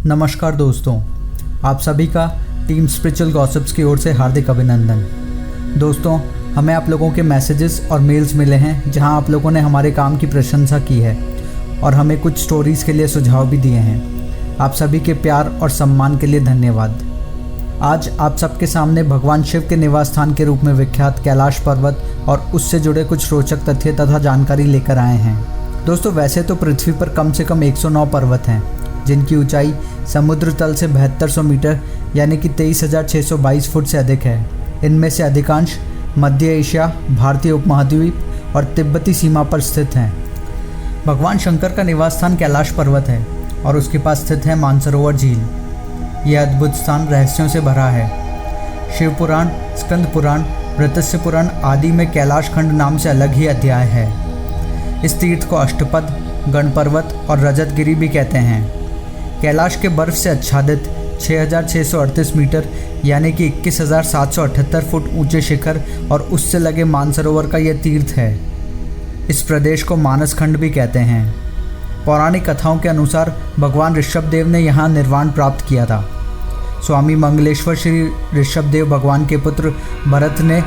नमस्कार दोस्तों, आप सभी का टीम स्पिरिचुअल गॉसिप्स की ओर से हार्दिक अभिनंदन। दोस्तों, हमें आप लोगों के मैसेजेस और मेल्स मिले हैं जहां आप लोगों ने हमारे काम की प्रशंसा की है और हमें कुछ स्टोरीज़ के लिए सुझाव भी दिए हैं। आप सभी के प्यार और सम्मान के लिए धन्यवाद। आज आप सबके सामने भगवान शिव के निवास स्थान के रूप में विख्यात कैलाश पर्वत और उससे जुड़े कुछ रोचक तथ्य तथा जानकारी लेकर आए हैं। दोस्तों, वैसे तो पृथ्वी पर कम से कम 109 पर्वत हैं जिनकी ऊंचाई समुद्र तल से 7200 मीटर यानी कि 23,622 फुट से अधिक है। इनमें से अधिकांश मध्य एशिया, भारतीय उपमहाद्वीप और तिब्बती सीमा पर स्थित हैं। भगवान शंकर का निवास स्थान कैलाश पर्वत है और उसके पास स्थित है मानसरोवर झील। यह अद्भुत स्थान रहस्यों से भरा है। शिव पुराण, स्कंद पुराण, वृत्स्य पुराण आदि में कैलाश खंड नाम से अलग ही अध्याय है। इस तीर्थ को अष्टपद, गणपर्वत और रजतगिरी भी कहते हैं। कैलाश के बर्फ से आच्छादित 6,638 मीटर यानी कि 21,778 फुट ऊंचे शिखर और उससे लगे मानसरोवर का यह तीर्थ है। इस प्रदेश को मानस खंड भी कहते हैं। पौराणिक कथाओं के अनुसार भगवान ऋषभदेव ने यहाँ निर्वाण प्राप्त किया था। स्वामी मंगलेश्वर श्री ऋषभदेव भगवान के पुत्र भरत ने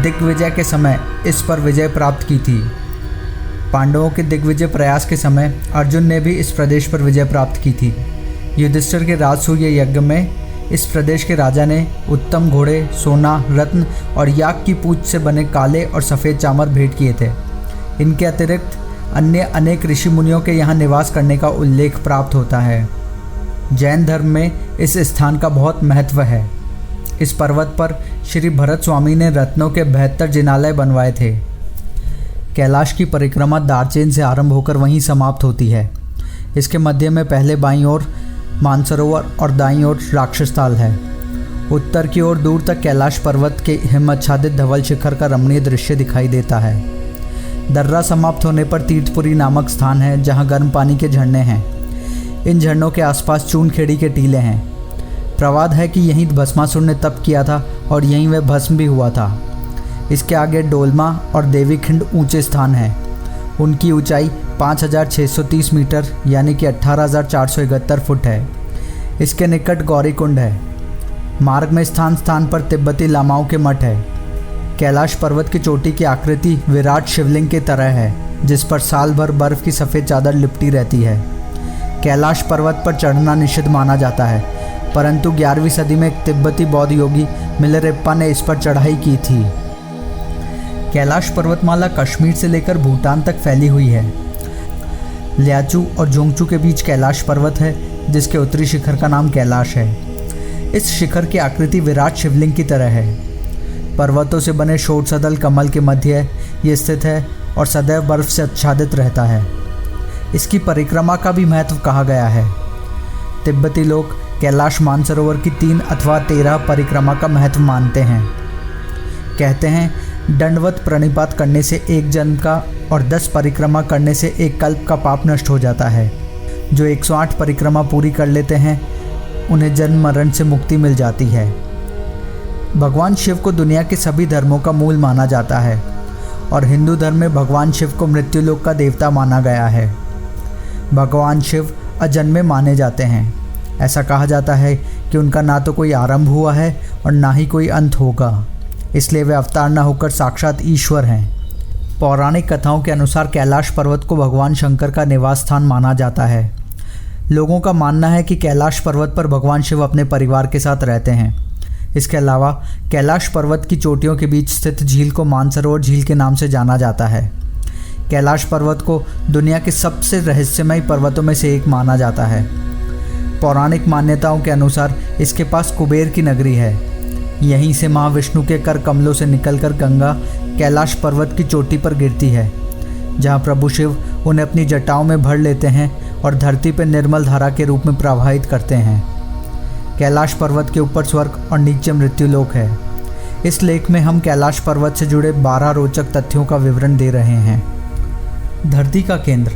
दिग्विजय के समय इस पर विजय प्राप्त की थी। पांडवों के दिग्विजय प्रयास के समय अर्जुन ने भी इस प्रदेश पर विजय प्राप्त की थी। युधिष्ठिर के राजसूय यज्ञ में इस प्रदेश के राजा ने उत्तम घोड़े, सोना, रत्न और याक की पूंछ से बने काले और सफ़ेद चामर भेंट किए थे। इनके अतिरिक्त अन्य अनेक ऋषि मुनियों के यहाँ निवास करने का उल्लेख प्राप्त होता है। जैन धर्म में इस स्थान का बहुत महत्व है। इस पर्वत पर श्री भरत स्वामी ने रत्नों के 72 जिनालय बनवाए थे। कैलाश की परिक्रमा दारचेन से आरंभ होकर वहीं समाप्त होती है। इसके मध्य में पहले बाईं ओर मानसरोवर और दाईं ओर राक्षसताल है। उत्तर की ओर दूर तक कैलाश पर्वत के हिमाच्छादित धवल शिखर का रमणीय दृश्य दिखाई देता है। दर्रा समाप्त होने पर तीर्थपुरी नामक स्थान है जहां गर्म पानी के झरने हैं। इन झरनों के आसपास चूनखेड़ी के टीले हैं। प्रवाद है कि यहीं भस्मासुर ने तप किया था और यहीं वह भस्म भी हुआ था। इसके आगे डोलमा और देवीखिंड ऊंचे स्थान हैं। उनकी ऊंचाई 5,630 मीटर यानी कि 18,471 फुट है। इसके निकट गौरीकुंड है। मार्ग में स्थान स्थान पर तिब्बती लामाओं के मठ है। कैलाश पर्वत की चोटी की आकृति विराट शिवलिंग की तरह है जिस पर साल भर बर्फ की सफ़ेद चादर लिपटी रहती है। कैलाश पर्वत पर चढ़ना निषिद्ध माना जाता है, परंतु 11वीं सदी में एक तिब्बती बौद्ध योगी मिलरेप्पा ने इस पर चढ़ाई की थी। कैलाश पर्वतमाला कश्मीर से लेकर भूटान तक फैली हुई है। ल्याचू और जोंगचू के बीच कैलाश पर्वत है जिसके उत्तरी शिखर का नाम कैलाश है। इस शिखर की आकृति विराट शिवलिंग की तरह है। पर्वतों से बने षोडशदल कमल के मध्य ये स्थित है और सदैव बर्फ से आच्छादित रहता है। इसकी परिक्रमा का भी महत्व कहा गया है। तिब्बती लोग कैलाश मानसरोवर की 3 अथवा 13 परिक्रमा का महत्व मानते हैं। कहते हैं दंडवत प्रणिपात करने से 1 जन्म का और 10 परिक्रमा करने से 1 कल्प का पाप नष्ट हो जाता है। जो 108 परिक्रमा पूरी कर लेते हैं उन्हें जन्म मरण से मुक्ति मिल जाती है। भगवान शिव को दुनिया के सभी धर्मों का मूल माना जाता है और हिंदू धर्म में भगवान शिव को मृत्युलोक का देवता माना गया है। भगवान शिव अजन्मे माने जाते हैं। ऐसा कहा जाता है कि उनका ना तो कोई आरंभ हुआ है और ना ही कोई अंत होगा, इसलिए वे अवतार न होकर साक्षात ईश्वर हैं। पौराणिक कथाओं के अनुसार कैलाश पर्वत को भगवान शंकर का निवास स्थान माना जाता है। लोगों का मानना है कि कैलाश पर्वत पर भगवान शिव अपने परिवार के साथ रहते हैं। इसके अलावा कैलाश पर्वत की चोटियों के बीच स्थित झील को मानसरोवर झील के नाम से जाना जाता है। कैलाश पर्वत को दुनिया के सबसे रहस्यमय पर्वतों में से एक माना जाता है। पौराणिक मान्यताओं के अनुसार इसके पास कुबेर की नगरी है। यहीं से महाविष्णु के कर कमलों से निकलकर गंगा कैलाश पर्वत की चोटी पर गिरती है, जहां प्रभु शिव उन्हें अपनी जटाओं में भर लेते हैं और धरती पर निर्मल धारा के रूप में प्रवाहित करते हैं। कैलाश पर्वत के ऊपर स्वर्ग और नीचे मृत्युलोक है। इस लेख में हम कैलाश पर्वत से जुड़े 12 रोचक तथ्यों का विवरण दे रहे हैं। धरती का केंद्र।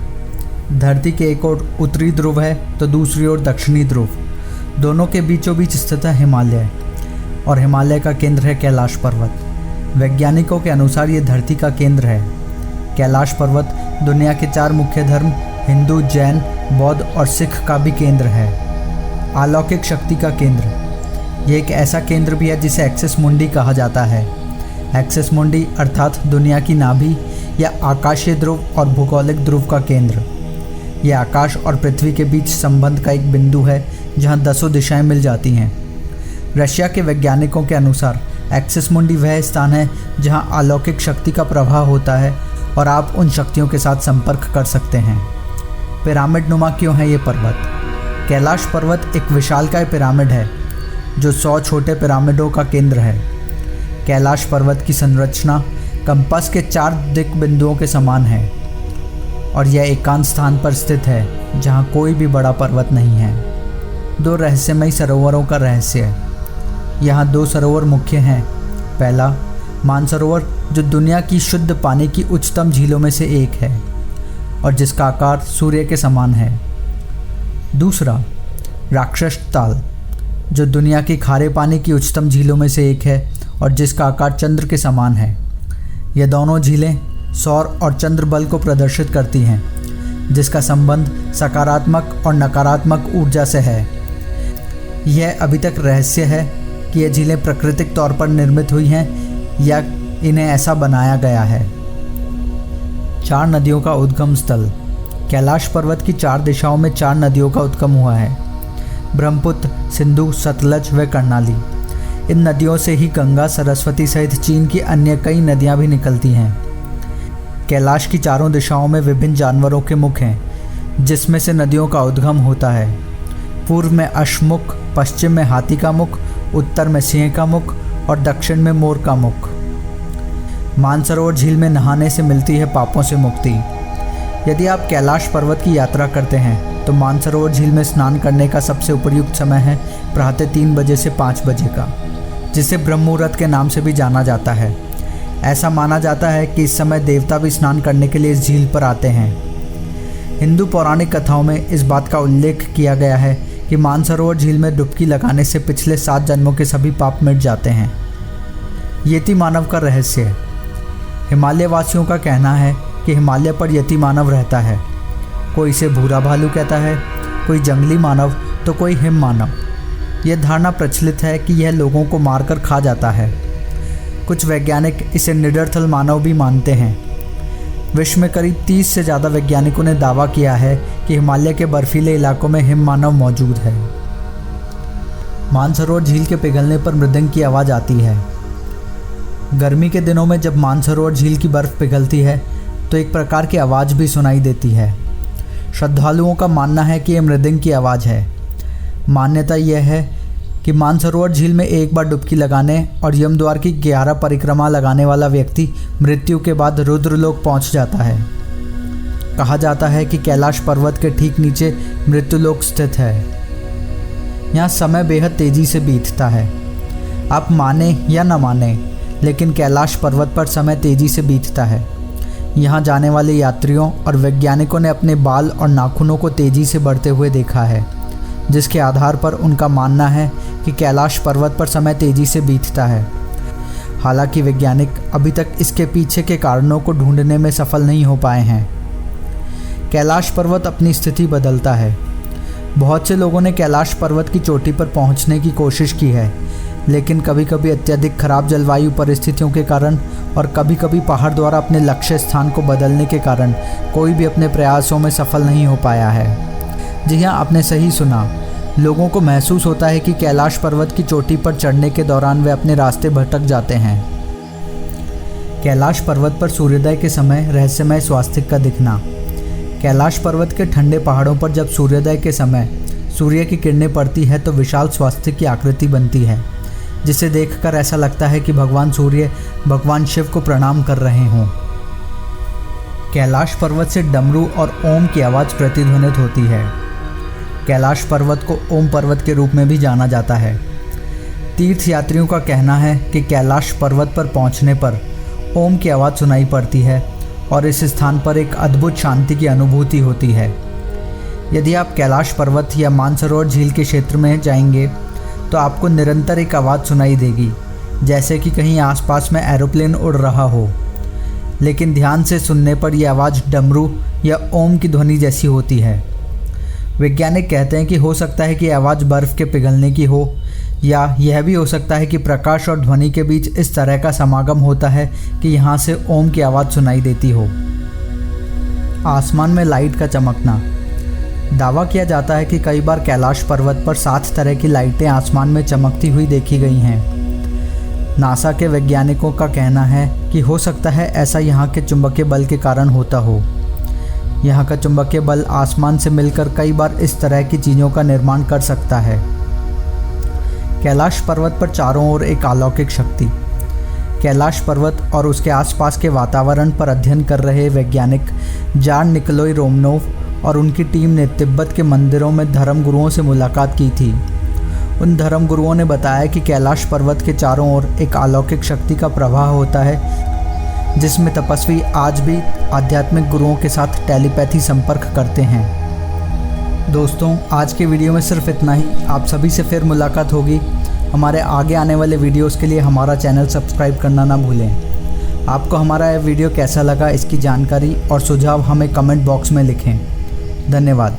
धरती के एक ओर उत्तरी ध्रुव है तो दूसरी ओर दक्षिणी ध्रुव। दोनों के बीचों बीच स्थित है हिमालय और हिमालय का केंद्र है कैलाश पर्वत। वैज्ञानिकों के अनुसार ये धरती का केंद्र है। कैलाश पर्वत दुनिया के 4 मुख्य धर्म हिंदू, जैन, बौद्ध और सिख का भी केंद्र है। अलौकिक शक्ति का केंद्र। ये एक ऐसा केंद्र भी है जिसे एक्सिस मुंडी कहा जाता है। एक्सिस मुंडी अर्थात दुनिया की नाभि या आकाशीय ध्रुव और भूगोलिक ध्रुव का केंद्र। यह आकाश और पृथ्वी के बीच संबंध का एक बिंदु है जहां 10 दिशाएं मिल जाती हैं। रशिया के वैज्ञानिकों के अनुसार एक्सिस मुंडी वह स्थान है जहां अलौकिक शक्ति का प्रवाह होता है और आप उन शक्तियों के साथ संपर्क कर सकते हैं। पिरामिड नुमा क्यों है ये पर्वत? कैलाश पर्वत एक विशालकाय पिरामिड है जो 100 छोटे पिरामिडों का केंद्र है। कैलाश पर्वत की संरचना कंपास के 4 दिक बिंदुओं के समान है और यह एकांत स्थान पर स्थित है जहां कोई भी बड़ा पर्वत नहीं है। 2 रहस्यमयी सरोवरों का रहस्य। यहाँ 2 सरोवर मुख्य हैं। पहला मानसरोवर जो दुनिया की शुद्ध पानी की उच्चतम झीलों में से एक है और जिसका आकार सूर्य के समान है। दूसरा राक्षस ताल जो दुनिया की खारे पानी की उच्चतम झीलों में से एक है और जिसका आकार चंद्र के समान है। ये दोनों झीलें सौर और चंद्र बल को प्रदर्शित करती हैं जिसका संबंध सकारात्मक और नकारात्मक ऊर्जा से है। यह अभी तक रहस्य है कि ये झीलें प्राकृतिक तौर पर निर्मित हुई हैं या इन्हें ऐसा बनाया गया है। 4 नदियों का उद्गम स्थल। कैलाश पर्वत की 4 दिशाओं में 4 नदियों का उद्गम हुआ है, ब्रह्मपुत्र, सिंधु, सतलज व कर्णाली। इन नदियों से ही गंगा, सरस्वती सहित चीन की अन्य कई नदियां भी निकलती हैं। कैलाश की 4 दिशाओं में विभिन्न जानवरों के मुख हैं जिसमें से नदियों का उद्गम होता है। पूर्व में अश्वमुख, पश्चिम में हाथी का मुख, उत्तर में सिंह का मुख और दक्षिण में मोर का मुख। मानसरोवर झील में नहाने से मिलती है पापों से मुक्ति। यदि आप कैलाश पर्वत की यात्रा करते हैं तो मानसरोवर झील में स्नान करने का सबसे उपयुक्त समय है प्रातः 3 बजे से 5 बजे का, जिसे ब्रह्म मुहूर्त के नाम से भी जाना जाता है। ऐसा माना जाता है कि इस समय देवता भी स्नान करने के लिए इस झील पर आते हैं। हिंदू पौराणिक कथाओं में इस बात का उल्लेख किया गया है कि मानसरोवर झील में डुबकी लगाने से पिछले 7 जन्मों के सभी पाप मिट जाते हैं। यति मानव का रहस्य। हिमालय वासियों का कहना है कि हिमालय पर यति मानव रहता है। कोई इसे भूरा भालू कहता है, कोई जंगली मानव तो कोई हिम मानव। यह धारणा प्रचलित है कि यह लोगों को मारकर खा जाता है। कुछ वैज्ञानिक इसे निडरथल मानव भी मानते हैं। विश्व में करीब 30 से ज़्यादा वैज्ञानिकों ने दावा किया है कि हिमालय के बर्फीले इलाकों में हिम मानव मौजूद है। मानसरोवर झील के पिघलने पर मृदंग की आवाज़ आती है। गर्मी के दिनों में जब मानसरोवर झील की बर्फ़ पिघलती है तो एक प्रकार की आवाज़ भी सुनाई देती है। श्रद्धालुओं का मानना है कि यह मृदंग की आवाज़ है। मान्यता यह है कि मानसरोवर झील में एक बार डुबकी लगाने और यमद्वार की 11 परिक्रमा लगाने वाला व्यक्ति मृत्यु के बाद रुद्रलोक पहुंच जाता है। कहा जाता है कि कैलाश पर्वत के ठीक नीचे मृत्युलोक स्थित है। यहाँ समय बेहद तेजी से बीतता है। आप माने या न माने, लेकिन कैलाश पर्वत पर समय तेजी से बीतता है। यहाँ जाने वाले यात्रियों और वैज्ञानिकों ने अपने बाल और नाखूनों को तेजी से बढ़ते हुए देखा है, जिसके आधार पर उनका मानना है कि कैलाश पर्वत पर समय तेजी से बीतता है। हालांकि वैज्ञानिक अभी तक इसके पीछे के कारणों को ढूंढने में सफल नहीं हो पाए हैं। कैलाश पर्वत अपनी स्थिति बदलता है। बहुत से लोगों ने कैलाश पर्वत की चोटी पर पहुंचने की कोशिश की है, लेकिन कभी कभी अत्यधिक खराब जलवायु परिस्थितियों के कारण और कभी कभी पहाड़ द्वारा अपने लक्ष्य स्थान को बदलने के कारण कोई भी अपने प्रयासों में सफल नहीं हो पाया है। जी हाँ, आपने सही सुना। लोगों को महसूस होता है कि कैलाश पर्वत की चोटी पर चढ़ने के दौरान वे अपने रास्ते भटक जाते हैं। कैलाश पर्वत पर सूर्योदय के समय रहस्यमय स्वास्तिक का दिखना। कैलाश पर्वत के ठंडे पहाड़ों पर जब सूर्योदय के समय सूर्य की किरणें पड़ती है तो विशाल स्वास्तिक की आकृति बनती है, जिसे देखकर ऐसा लगता है कि भगवान सूर्य भगवान शिव को प्रणाम कर रहे हों। कैलाश पर्वत से डमरू और ओम की आवाज़ प्रतिध्वनित होती है। कैलाश पर्वत को ओम पर्वत के रूप में भी जाना जाता है। तीर्थ यात्रियों का कहना है कि कैलाश पर्वत पर पहुंचने पर ओम की आवाज़ सुनाई पड़ती है और इस स्थान पर एक अद्भुत शांति की अनुभूति होती है। यदि आप कैलाश पर्वत या मानसरोवर झील के क्षेत्र में जाएंगे तो आपको निरंतर एक आवाज़ सुनाई देगी, जैसे कि कहीं आसपास में एरोप्लेन उड़ रहा हो। लेकिन ध्यान से सुनने पर यह आवाज़ डमरू या ओम की ध्वनि जैसी होती है। वैज्ञानिक कहते हैं कि हो सकता है कि आवाज़ बर्फ़ के पिघलने की हो, या यह भी हो सकता है कि प्रकाश और ध्वनि के बीच इस तरह का समागम होता है कि यहाँ से ओम की आवाज़ सुनाई देती हो। आसमान में लाइट का चमकना। दावा किया जाता है कि कई बार कैलाश पर्वत पर 7 तरह की लाइटें आसमान में चमकती हुई देखी गई हैं। नासा के वैज्ञानिकों का कहना है कि हो सकता है ऐसा यहाँ के चुंबकीय बल के कारण होता हो। यहाँ का चुंबकीय बल आसमान से मिलकर कई बार इस तरह की चीज़ों का निर्माण कर सकता है। कैलाश पर्वत पर चारों ओर एक अलौकिक शक्ति। कैलाश पर्वत और उसके आसपास के वातावरण पर अध्ययन कर रहे वैज्ञानिक जान निकोलाई रोमनोव और उनकी टीम ने तिब्बत के मंदिरों में धर्मगुरुओं से मुलाकात की थी। उन धर्मगुरुओं ने बताया कि कैलाश पर्वत के चारों ओर एक अलौकिक शक्ति का प्रवाह होता है, जिसमें तपस्वी आज भी आध्यात्मिक गुरुओं के साथ टेलीपैथी संपर्क करते हैं। दोस्तों, आज के वीडियो में सिर्फ इतना ही। आप सभी से फिर मुलाकात होगी। हमारे आगे आने वाले वीडियोस के लिए हमारा चैनल सब्सक्राइब करना ना भूलें। आपको हमारा यह वीडियो कैसा लगा, इसकी जानकारी और सुझाव हमें कमेंट बॉक्स में लिखें। धन्यवाद।